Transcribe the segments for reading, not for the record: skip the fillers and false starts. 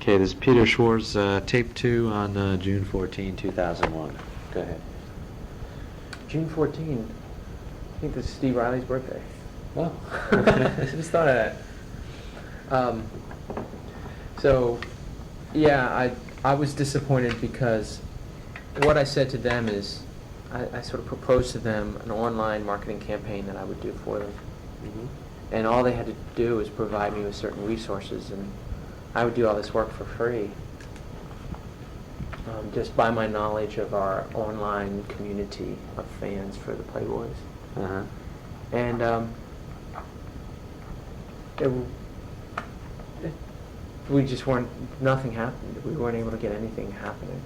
Okay, this is Peter Schwarz, tape 2 on June 14, 2001. Go ahead. June 14. I think this is Steve Riley's birthday. Oh. I just thought of that. So, yeah, I was disappointed because what I said to them is I sort of proposed to them an online marketing campaign that I would do for them. Mm-hmm. And all they had to do was provide me with certain resources, and I would do all this work for free, just by my knowledge of our online community of fans for the Playboys. Uh-huh. And we just nothing happened. We weren't able to get anything happening.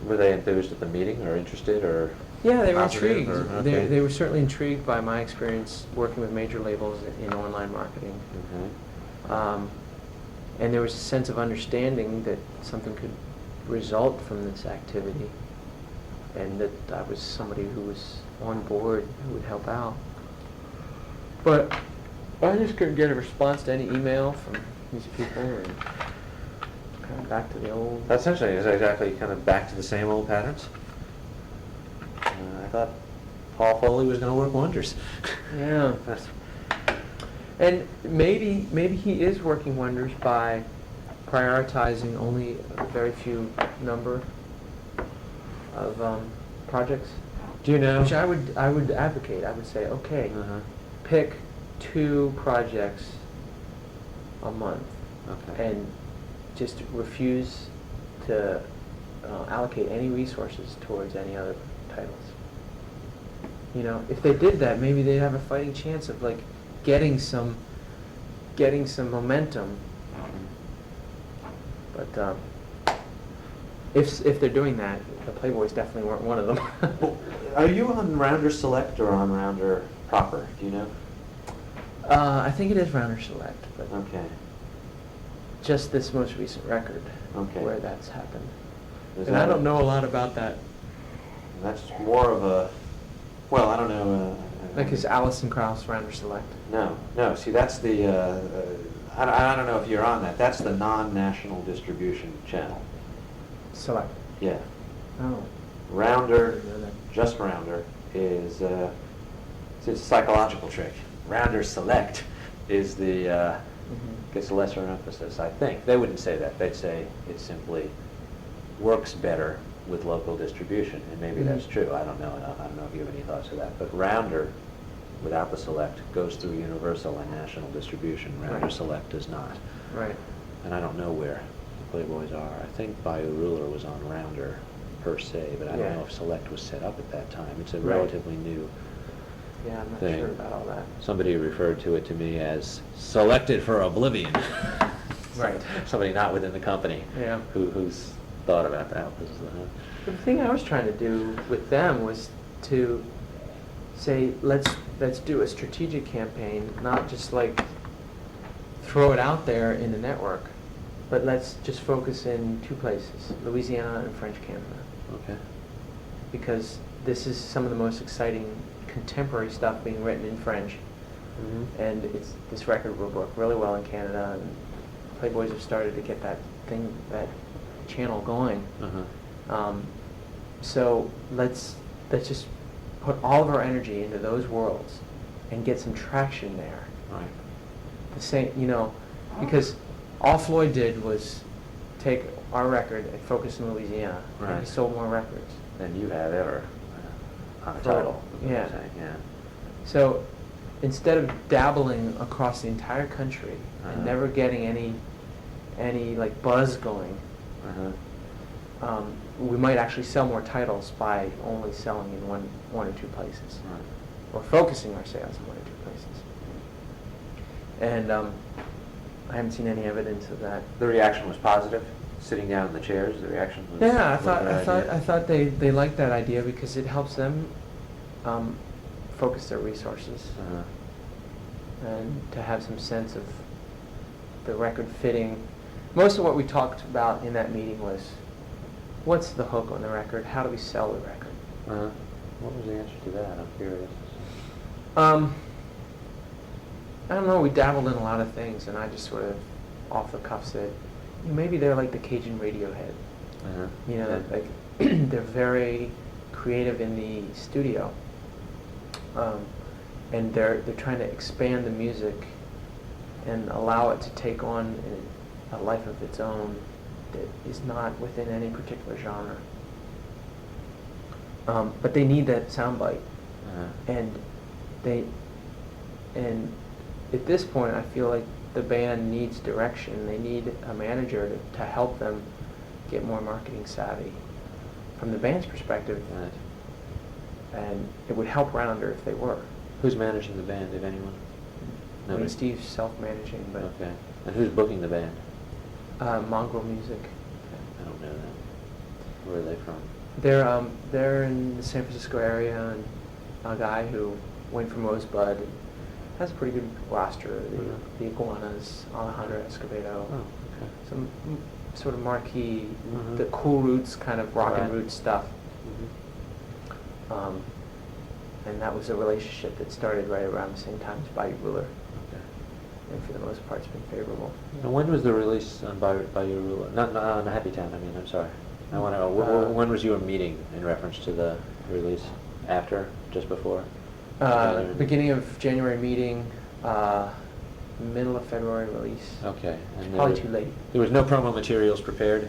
Were they enthused at the meeting or interested or? Yeah, they were positive, intrigued. or, okay. They were certainly intrigued by my experience working with major labels in online marketing. Mm-hmm. And there was a sense of understanding that something could result from this activity, and that I was somebody who was on board, who would help out. But I just couldn't get a response to any email from these people, and kind of back to the old. That essentially is exactly kind of back to the same old patterns. I thought Paul Foley was going to work wonders. Yeah. And maybe he is working wonders by prioritizing only a very few number of projects. Do you know? Which I would advocate. I would say, okay, Uh-huh. pick 2 projects a month, Okay. and just refuse to allocate any resources towards any other titles. You know, if they did that, maybe they'd have a fighting chance of like getting some momentum. But if they're doing that, the Playboys definitely weren't one of them. Are you on Rounder Select or on Rounder proper? Do you know? I think it is Rounder Select, but Okay. just this most recent record Okay. where that's happened. Is And that I don't know a lot about that. That's more of a, well, I don't know. Like is Alison Krauss Rounder Select? No. See, that's the, I don't know if you're on that. That's the non-national distribution channel. Select. Yeah. Oh. Rounder, I didn't know that. just Rounder, is, it's a psychological trick. Rounder Select is the, gets a lesser emphasis, I think. They wouldn't say that. They'd say it simply works better with local distribution, and maybe that's true. I don't know enough. I don't know if you have any thoughts to that. But Rounder, without the Select, goes through universal and national distribution. Rounder Right. Select does not. Right. And I don't know where the Playboys are. I think Bayou Ruler was on Rounder per se, but I don't Yeah. know if Select was set up at that time. It's a Right. relatively new Yeah, I'm not thing. sure about all that. Somebody referred to it to me as selected for oblivion. Right. Somebody not within the company Yeah. who's thought about that. The thing I was trying to do with them was to say, let's do a strategic campaign, not just like throw it out there in the network, but let's just focus in 2 places, Louisiana and French Canada. Okay. Because this is some of the most exciting contemporary stuff being written in French, and this record will work really well in Canada, and Playboys have started to get that channel going. Uh-huh. So let's just put all of our energy into those worlds and get some traction there. Right. The same, because all Floyd did was take our record and focus in Louisiana, and he Right. sold more records. Than you have ever on a Total. title. is what Yeah. I'm saying, yeah. So instead of dabbling across the entire country and Uh-huh. never getting any like buzz going, Uh-huh. we might actually sell more titles by only selling in one or 2 places, Right. or focusing our sales in 1 or 2 places. And I haven't seen any evidence of that. The reaction was positive. Sitting down in the chairs, the reaction was. Yeah, was a good I idea. thought they liked that idea because it helps them focus their resources Uh-huh. and to have some sense of the record fitting. Most of what we talked about in that meeting was, what's the hook on the record? How do we sell the record? Uh-huh. What was the answer to that? I'm curious. I don't know. We dabbled in a lot of things, and I just sort of off the cuff said, maybe they're like the Cajun Radiohead. Uh-huh. You know, Yeah. that, like they're very creative in the studio, and they're trying to expand the music and allow it to take on a life of its own that is not within any particular genre. But they need that soundbite, and at this point, I feel like the band needs direction. They need a manager to help them get more marketing savvy from the band's perspective, Right. and it would help Rounder if they were. Who's managing the band, if anyone? I Nobody? mean, Steve's self-managing, but Okay. And who's booking the band? Mongrel Music. I don't know that. Where are they from? They're in the San Francisco area, and a guy who went from Rosebud and has a pretty good roster. Mhm. The Iguanas, Alejandro Escobedo, Oh, okay. some sort of marquee, Mhm. the Cool Roots kind of rock and Right. roots stuff. Mhm. And that was a relationship that started right around the same time as Bobby Ruler, Okay. and for the most part, it's been favorable. And when was the release on by your ruler? Not on Happy Town. I mean, I'm sorry. I want to know when was your meeting in reference to the release? After? Just before? Beginning of January meeting, middle of February release. Okay. And there Probably was- too late. There was no promo materials prepared.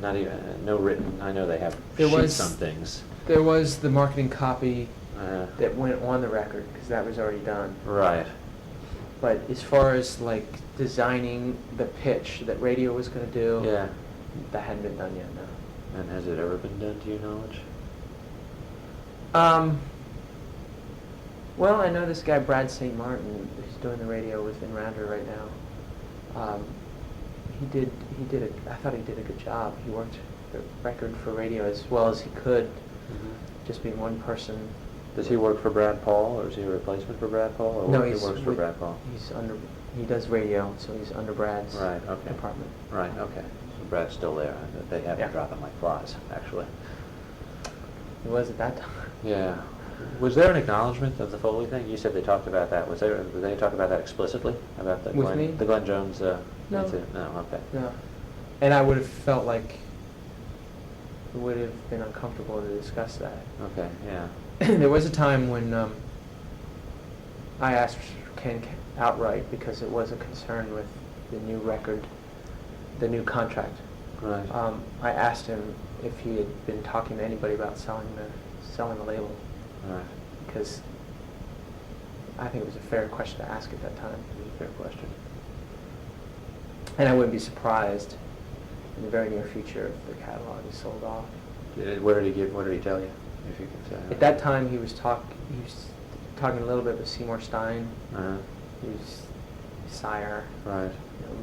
Not even no written. I know they have There sheets was- on things. There was the marketing copy Uh, that went on the record, because that was already done. right. But as far as like designing the pitch that radio was going to do, Yeah. that hadn't been done yet, no. And has it ever been done to your knowledge? Well, I know this guy Brad St. Martin, who's doing the radio within Rounder right now. I thought he did a good job. He worked the record for radio as well as he could, just being one person. Does he work for Brad Paul, or is he a replacement for Brad Paul, or No, he he's works for with- Brad Paul? He does radio, so he's under Brad's Right. Okay. department. Right. Okay. So Brad's still there. They have Yeah. been dropping like flies, actually. He was at that time. Yeah. Was there an acknowledgement of the Foley thing? You said they talked about that. Did they talk about that explicitly? About the With Glenn, me? the Glenn Jones No. incident? No. Okay. No. And I would have felt like it would have been uncomfortable to discuss that. Okay. Yeah. There was a time when I asked Ken outright, because it was a concern with the new record, the new contract. Right. I asked him if he had been talking to anybody about selling the label, Right. because I think it was a fair question to ask at that time. Fair question. And I wouldn't be surprised in the very near future if the catalog is sold off. What did he tell you? If you can say. At that time, he was talking a little bit with Seymour Stein, Uh-huh. who's Sire, Right.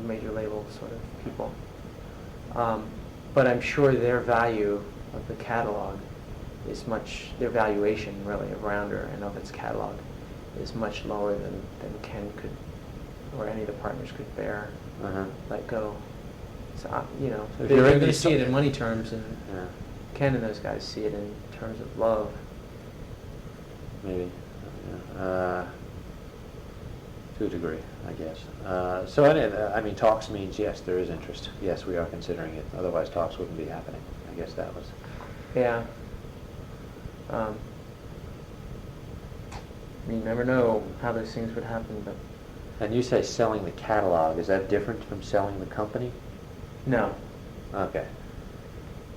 major label sort of people. But I'm sure their value of the catalog is their valuation really of Rounder and of its catalog is much lower than Ken could, or any of the partners could bear, Uh-huh. let go. So, So if they're you're in going to these see it so- in money terms, and Yeah. Ken and those guys see it in terms of love. Maybe. Yeah. To a degree, I guess. So I mean, talks means yes, there is interest. Yes, we are considering it. Otherwise, talks wouldn't be happening. I guess that was. Yeah. You never know how those things would happen, but And you say selling the catalog. Is that different from selling the company? no. Okay.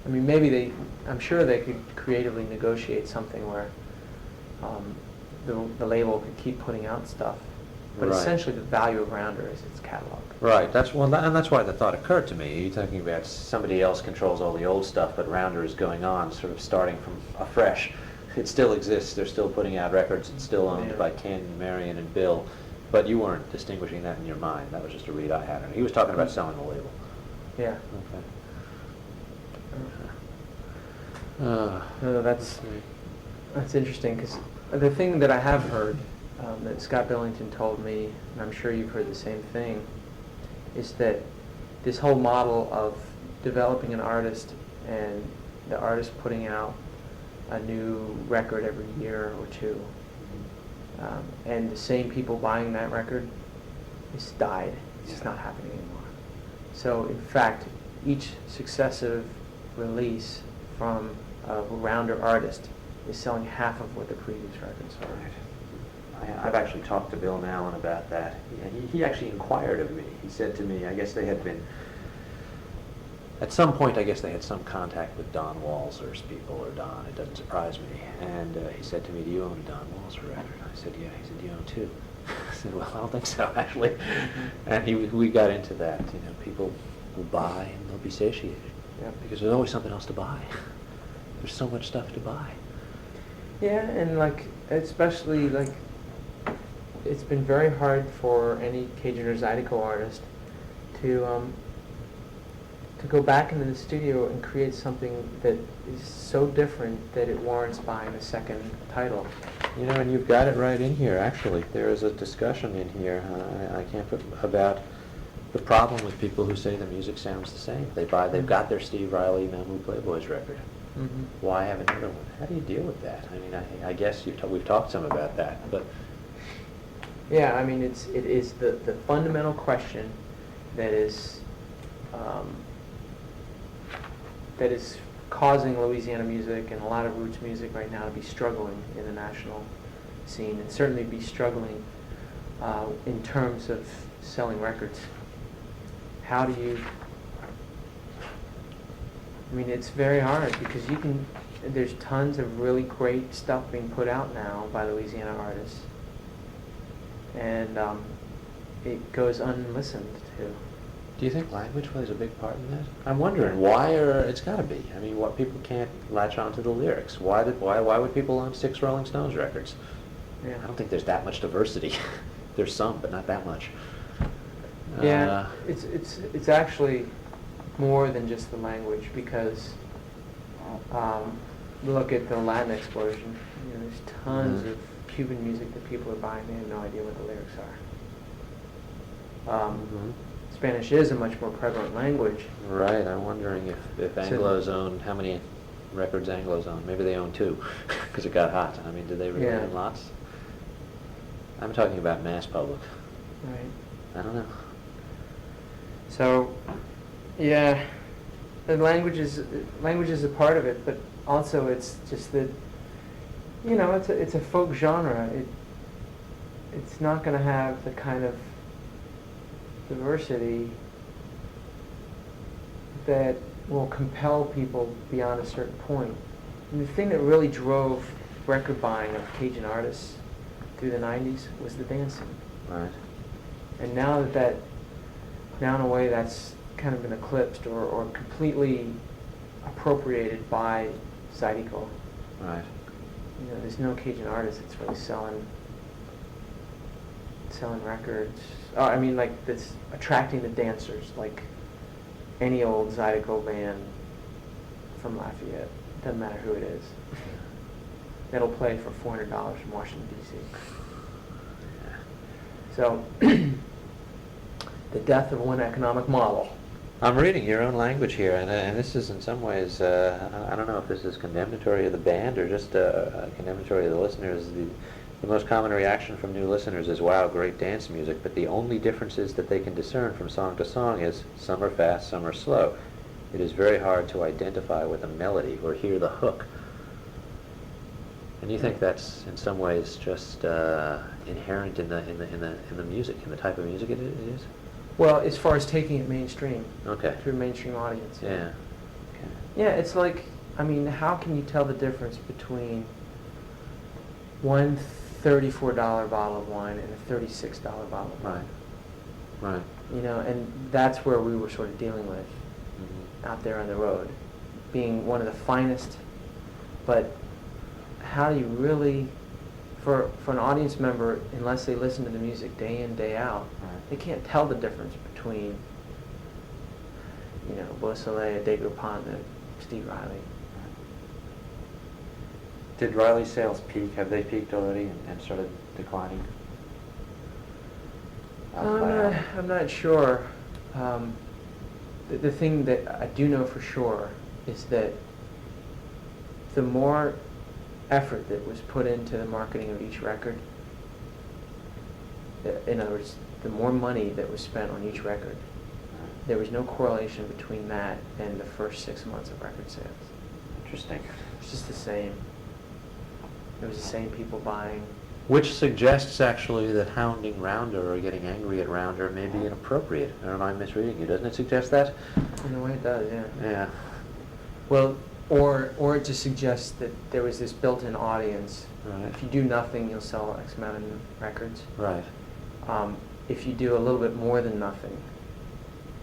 I mean, I'm sure they could creatively negotiate something where the label could keep putting out stuff. But Right. essentially the value of Rounder is its catalog. Right. And that's why the thought occurred to me. You're talking about somebody else controls all the old stuff, but Rounder is going on, sort of starting from afresh. It still exists. They're still putting out records. It's still owned Yeah. by Ken, Marion, and Bill. But you weren't distinguishing that in your mind. That was just a read I had. He was talking about selling the label. Yeah. Okay. No, that's interesting, because the thing that I have heard that Scott Billington told me, and I'm sure you've heard the same thing, is that this whole model of developing an artist and the artist putting out a new record every year or two, and the same people buying that record, it's died. It's just not happening anymore. So in fact, each successive release from a rounder artist is selling half of what the previous record sold. I've actually talked to Bill Mallon about that. He actually inquired of me. He said to me, I guess they had been, at some point, I guess they had some contact with Don Walser's people, or Don, it doesn't surprise me. And he said to me, do you own a Don Walser record? I said, yeah. He said, do you own two? I said, well, I don't think so, actually. And we got into that. People will buy and they'll be satiated. Yeah. Because there's always something else to buy. There's so much stuff to buy. Yeah, and especially it's been very hard for any Cajun or Zydeco artist to go back into the studio and create something that is so different that it warrants buying a second title. And you've got it right in here, actually. There is a discussion in here, I can't put, about the problem with people who say the music sounds the same. They've got their Steve Riley Mamou Playboys record. Mm-hmm. Why have another one? How do you deal with that? I mean, I guess we've talked some about that, but... Yeah, I mean, it is the fundamental question that is causing Louisiana music and a lot of roots music right now to be struggling in the national scene, and certainly be struggling in terms of selling records. How do you... I mean, it's very hard because there's tons of really great stuff being put out now by Louisiana artists, and it goes unlistened to. Do you think language plays a big part in that? I'm wondering why, or it's got to be. I mean, what people can't latch onto the lyrics. Why would people own 6 Rolling Stones records? Yeah. I don't think there's that much diversity. There's some, but not that much. Yeah, it's actually more than just the language, because look at the Latin explosion. There's tons of Cuban music that people are buying. They have no idea what the lyrics are. Spanish is a much more prevalent language. Right. I'm wondering if Anglos own, how many records Anglos own. Maybe they own 2 because it got hot. I mean, did they really own lots? I'm talking about mass public. Right. I don't know. So, yeah, the language is a part of it, but also it's just that, it's a folk genre. It's not going to have the kind of diversity that will compel people beyond a certain point. And the thing that really drove record buying of Cajun artists through the 90s was the dancing. Right. And now now in a way that's kind of been eclipsed or completely appropriated by Zydeco. Right. There's no Cajun artist that's really selling records. That's attracting the dancers, like any old Zydeco band from Lafayette. Doesn't matter who it is. That'll play for $400 in Washington, D.C. So, the death of one economic model. I'm reading your own language here, and this is in some ways, I don't know if this is condemnatory of the band or just condemnatory of the listeners. The most common reaction from new listeners is, wow, great dance music, but the only differences that they can discern from song to song is some are fast, some are slow. It is very hard to identify with a melody or hear the hook. And you think that's in some ways just inherent in the music, in the type of music it is? Well, as far as taking it mainstream. Okay. To a mainstream audience. Yeah. Okay. Yeah, it's like, how can you tell the difference between one $34 bottle of wine and a $36 bottle of wine? Right. And that's where we were sort of dealing with out there on the road, being one of the finest, but how do you really, for an audience member, unless they listen to the music day in, day out, they can't tell the difference between, Beausoleil, Degroupant, and Steve Riley. Did Riley's sales peak? Have they peaked already and started declining? I'm not sure. The thing that I do know for sure is that the more effort that was put into the marketing of each record, in other words, the more money that was spent on each record, there was no correlation between that and the first 6 months of record sales. Interesting. It's just the same. It was the same people buying. Which suggests actually that hounding Rounder or getting angry at Rounder may be inappropriate. Or am I misreading you? Doesn't it suggest that? In a way it does, yeah. Yeah. Well, or it just suggests that there was this built-in audience. Right. If you do nothing, you'll sell X amount of records. Right. If you do a little bit more than nothing,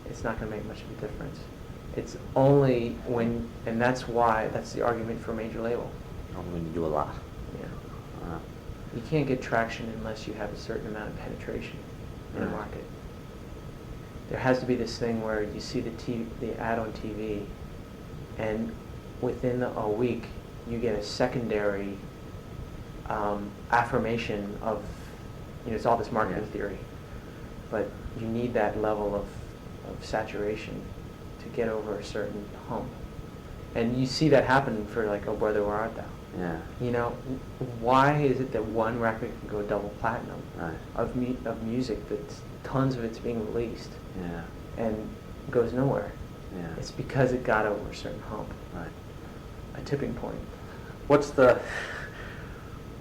it's not going to make much of a difference. It's only when, and that's the argument for a major label. Only when you do a lot. Yeah. You can't get traction unless you have a certain amount of penetration in a Right. market. There has to be this thing where you see the ad on TV, and within a week you get a secondary affirmation of, it's all this marketing theory, but you need that level of saturation to get over a certain hump. And you see that happen for like Oh Brother Where Art Thou? Yeah. Why is it that one record can go double platinum Right. of music that's tons of it's being released Yeah. and goes nowhere? Yeah. It's because it got over a certain hump, Right. a tipping point. What's the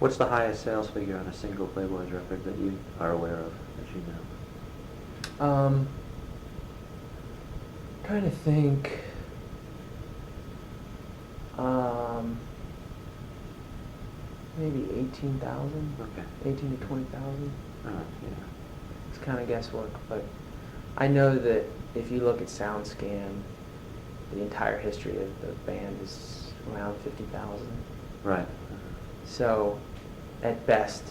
highest sales figure on a single Playboy's record that you are aware of, that you know? Trying to think. Maybe 18,000. Okay. 18 to 20,000. Yeah. It's kind of guesswork, but I know that if you look at SoundScan, the entire history of the band is around 50,000. Right. So, at best,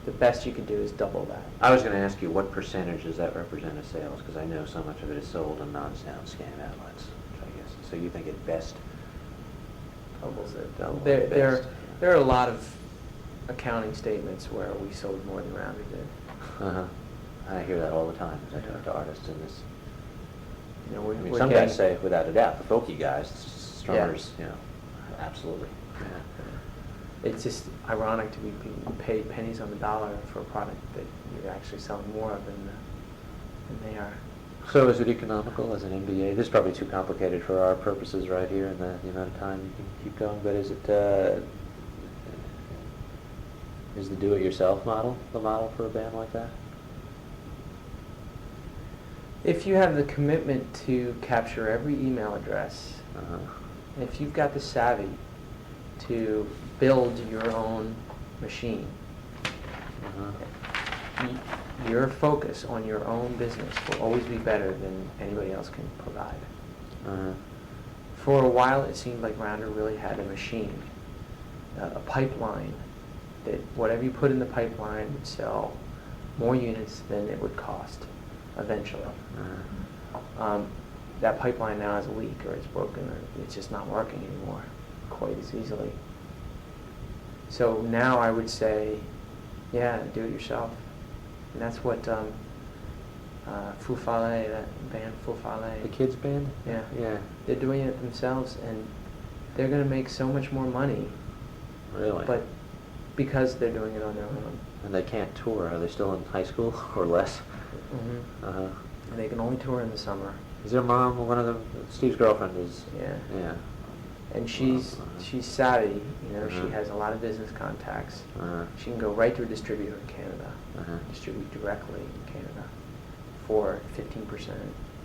the best you could do is double that. I was going to ask you, what percentage does that represent of sales? Because I know so much of it is sold on non-SoundScan outlets, I guess. So you think at best doubles it? Double at best. There are a lot of accounting statements where we sold more than Rounder did. Uh-huh. I hear that all the time as I talk to artists in this. We're Some getting, guys say, without a doubt, the folky guys, strummers, absolutely. Yeah. it's just ironic to be paid pennies on the dollar for a product that you're actually selling more of than they are. So is it economical as an MBA? This is probably too complicated for our purposes right here and the amount of time you can keep going, but is it, is the do-it-yourself model the model for a band like that? If you have the commitment to capture every email address, Uh-huh. if you've got the savvy to build your own machine, Uh-huh. your focus on your own business will always be better than anybody else can provide. Uh-huh. For a while, it seemed like Rounder really had a machine, a pipeline, that whatever you put in the pipeline would sell more units than it would cost eventually. Uh-huh. That pipeline now has a leak, or it's broken, or it's just not working anymore quite as easily. So now I would say, yeah, do it yourself. And that's what Foo Fale, that band Foo Fale. The kids band? Yeah. Yeah. They're doing it themselves, and they're going to make so much more money. Really? But because they're doing it on their own. And they can't tour. Are they still in high school or less? Mm-hmm. Uh-huh. And they can only tour in the summer. Is their mom one of them? Steve's girlfriend is. Yeah. Yeah. And she's savvy. Uh-huh. She has a lot of business contacts. Uh-huh. She can go right to a distributor in Canada, Uh-huh. distribute directly in Canada for 15%.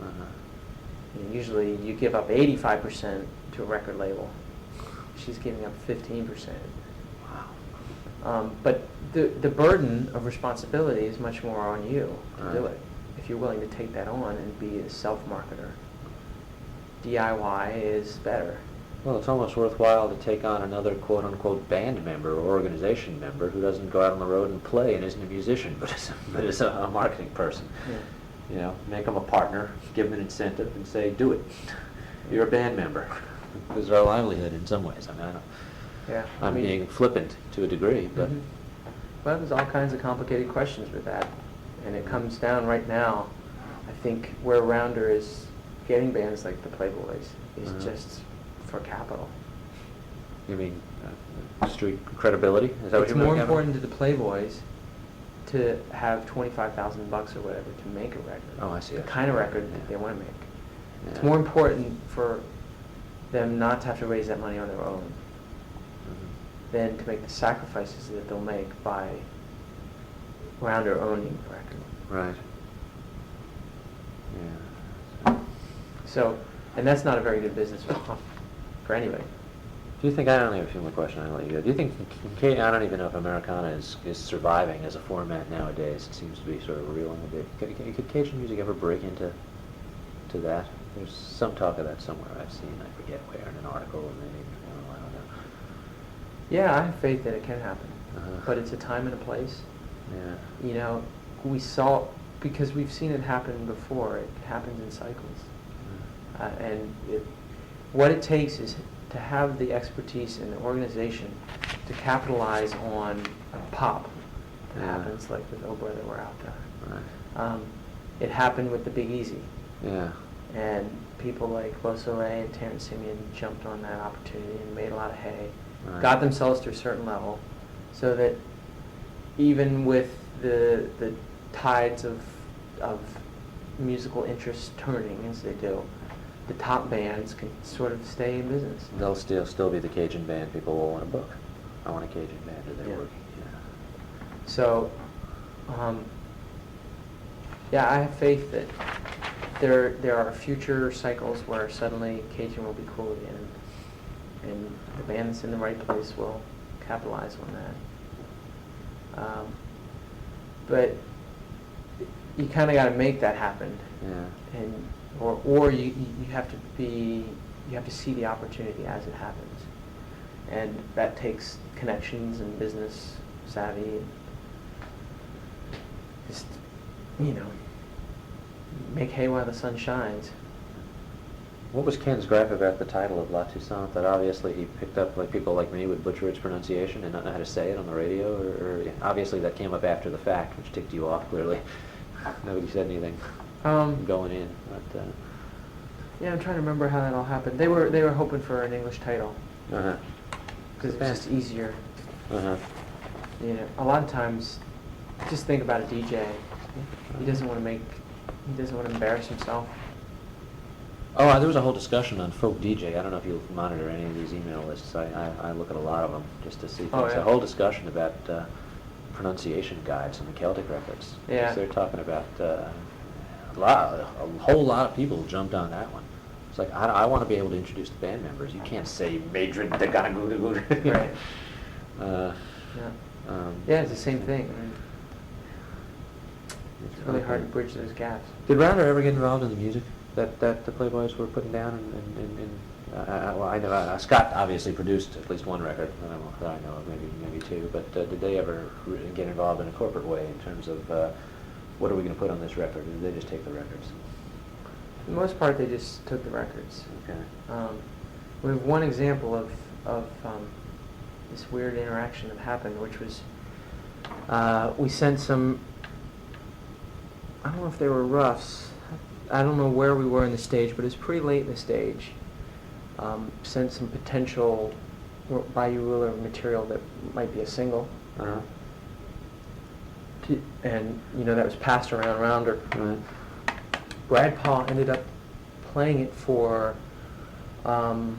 Uh-huh. And usually you give up 85% to a record label. She's giving up 15%. Wow. But the burden of responsibility is much more on you to do Right. it. If you're willing to take that on and be a self-marketer, DIY is better. Well, it's almost worthwhile to take on another quote-unquote band member or organization member who doesn't go out on the road and play and isn't a musician, but is a marketing person. Yeah. Make them a partner, give them an incentive, and say, do it. You're a band member. This is our livelihood in some ways. Yeah. I'm being flippant to a degree, but... Mhm. Well, there's all kinds of complicated questions with that. And it comes down right now, I think, where Rounder is getting bands like the Playboys is Uh-huh. just for capital. You mean street credibility? Is that what It's you mean? more important to the Playboys to have $25,000 or whatever to make a record. Oh, I see. The kind of record that Yeah. they want to make. Yeah. It's more important for them not to have to raise that money on their own Mhm. than to make the sacrifices that they'll make by Rounder owning the record. Right. Yeah. So, and that's not a very good business for anybody. Do you think, I don't have a few more questions, I'll let you go. Do you think, I don't even know if Americana is surviving as a format nowadays. It seems to be sort of reeling a bit. Could Cajun music ever break into that? There's some talk of that somewhere I've seen, I forget where, in an article, or maybe, I don't know. Yeah, I have faith that it can happen. Uh-huh. But it's a time and a place. Yeah. You know, we saw, because we've seen it happen before, it happens in cycles. And what it takes is to have the expertise in the organization to capitalize on a pop that Yeah. happens, like with Oh Brother, We're Out There. Right. It happened with the Big Easy. Yeah. And people like Lo Soleil and Terrence Simeon jumped on that opportunity and made a lot of hay, Right. got themselves to a certain level, so that even with the tides of musical interest turning as they do, the top bands can sort of stay in business. They'll still be the Cajun band people will want to book. I want a Cajun band, or they're Yeah. working. Yeah. So, yeah, I have faith that there are future cycles where suddenly Cajun will be cool again, and the band that's in the right place will capitalize on that. But you kind of got to make that happen, Yeah. and or you have to see the opportunity as it happens, and that takes connections and business savvy. And just, make hay while the sun shines. What was Ken's gripe about the title of La Toussaint? That obviously he picked up, like people like me would butcher its pronunciation and not know how to say it on the radio, or obviously that came up after the fact, which ticked you off clearly. Nobody said anything going in, but. Yeah, I'm trying to remember how that all happened. They were hoping for an English title Uh-huh. because it's just easier. Uh-huh. A lot of times, just think about a DJ. He doesn't want to embarrass himself. Oh, there was a whole discussion on folk DJ. I don't know if you monitor any of these email lists. I look at a lot of them just to see things. Oh, yeah. A whole discussion about pronunciation guides on the Celtic records. Yeah. 'Cause they're talking about a whole lot of people jumped on that one. It's like, I want to be able to introduce the band members. You can't say Madrid da gana goo goo. Right. Yeah. Yeah, it's the same thing. I mean, it's really hard to bridge those gaps. Did Rounder ever get involved in the music that the Playboys were putting down? Well, I know Scott obviously produced at least one record that I know of, maybe two. But did they ever get involved in a corporate way in terms of what are we going to put on this record? Or did they just take the records? For the most part, they just took the records. Okay. We have one example of this weird interaction that happened, which was we sent some. I don't know if they were roughs. I don't know where we were in the stage, but it was pretty late in the stage. Sent some potential Bayou Ruler material that might be a single. Uh-huh. And that was passed around Rounder. Right. Brad Paul ended up playing it for the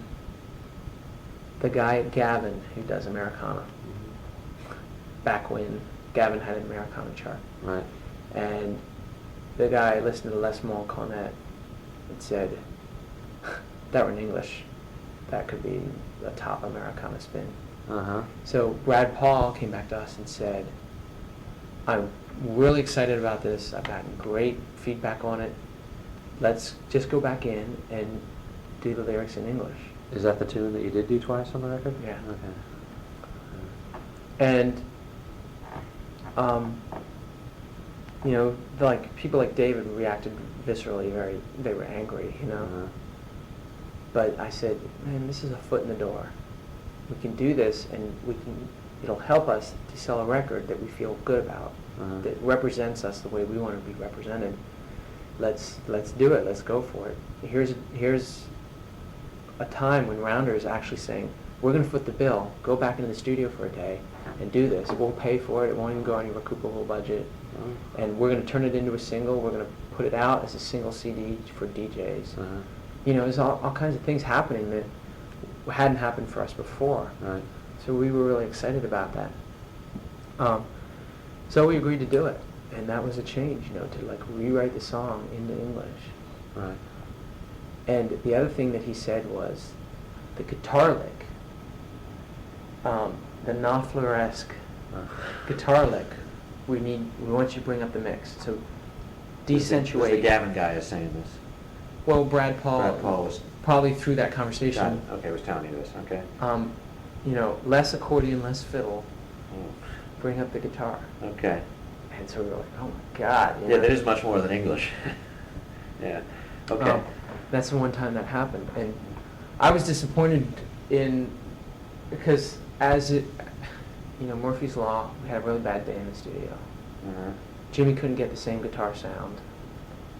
guy Gavin who does Americana. Mm-hmm. Back when Gavin had an Americana chart. Right. And the guy listened to Les Moll Cornet and said, that were in English, that could be a top Americana spin. Uh-huh. So Brad Paul came back to us and said, I'm really excited about this. I've gotten great feedback on it. Let's just go back in and do the lyrics in English. Is that the tune that you did do twice on the record? Yeah. Okay. And, like people like David reacted viscerally, they were angry, Uh-huh. But I said, man, this is a foot in the door. We can do this, and it'll help us to sell a record that we feel good about, Uh-huh. that represents us the way we want to be represented. Let's do it. Let's go for it. Here's a time when Rounder is actually saying, we're going to foot the bill, go back into the studio for a day, and do this. We'll pay for it. It won't even go on your recoupable budget. Oh. And we're going to turn it into a single. We're going to put it out as a single CD for DJs. Uh-huh. You know, there's all kinds of things happening that hadn't happened for us before. Right. So we were really excited about that. So we agreed to do it, and that was a change, you know, to like rewrite the song into English. Right. And the other thing that he said was the guitar lick, the Knopfler-esque guitar lick. We want you to bring up the mix. So decentuate. The Gavin guy is saying this. Well, Brad Paul was probably through that conversation. was telling you this. Okay. You know, less accordion, less fiddle. Mm. Bring up the guitar. Okay. And so we were like, oh my God. You Yeah, know? that is much more than English. Yeah. Okay. That's the one time that happened, and I was disappointed because you know, Murphy's Law, we had a really bad day in the studio. Uh-huh. Jimmy couldn't get the same guitar sound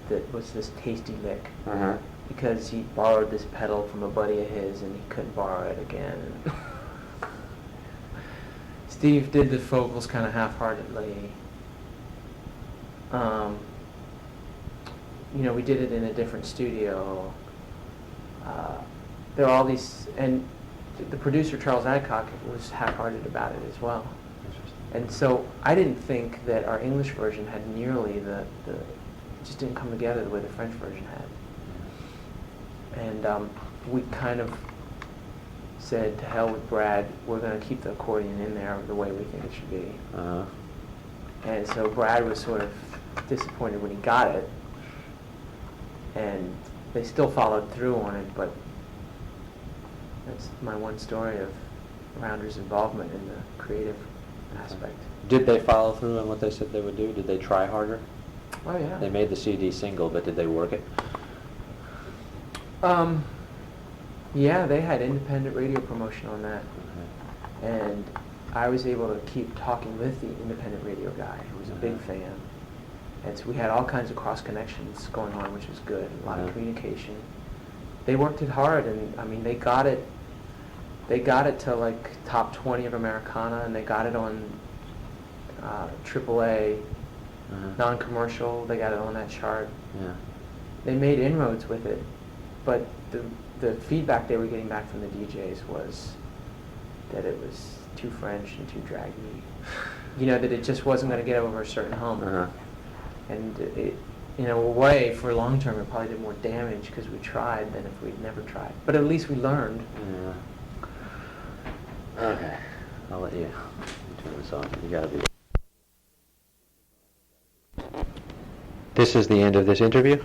that was this tasty lick Uh-huh. because he borrowed this pedal from a buddy of his and he couldn't borrow it again. Steve did the vocals kind of half-heartedly. You know, we did it in a different studio. There are all these, and the producer, Charles Adcock, was half-hearted about it as well. And so I didn't think that our English version had nearly it just didn't come together the way the French version had. And we kind of said, to hell with Brad, we're going to keep the accordion in there the way we think it should be. Uh-huh. And so Brad was sort of disappointed when he got it. And they still followed through on it, but that's my one story of Rounder's involvement in the creative aspect. Did they follow through on what they said they would do? Did they try harder? Oh, yeah. They made the CD single, but did they work it? Yeah, they had independent radio promotion on that. And I was able to keep talking with the independent radio guy, who was a big fan. And so we had all kinds of cross connections going on, which was good. A lot of communication. They worked it hard, and I mean, they got it to like top 20 of Americana, and they got it on AAA, non-commercial. They got it on that chart. Yeah. They made inroads with it, but the feedback they were getting back from the DJs was that it was too French and too draggy. You know, that it just wasn't going to get over a certain hump. Uh-huh. And it, in a way, for long term, it probably did more damage because we tried than if we'd never tried. But at least we learned. Yeah. Okay. I'll let you turn this off. You gotta be. This is the end of this interview.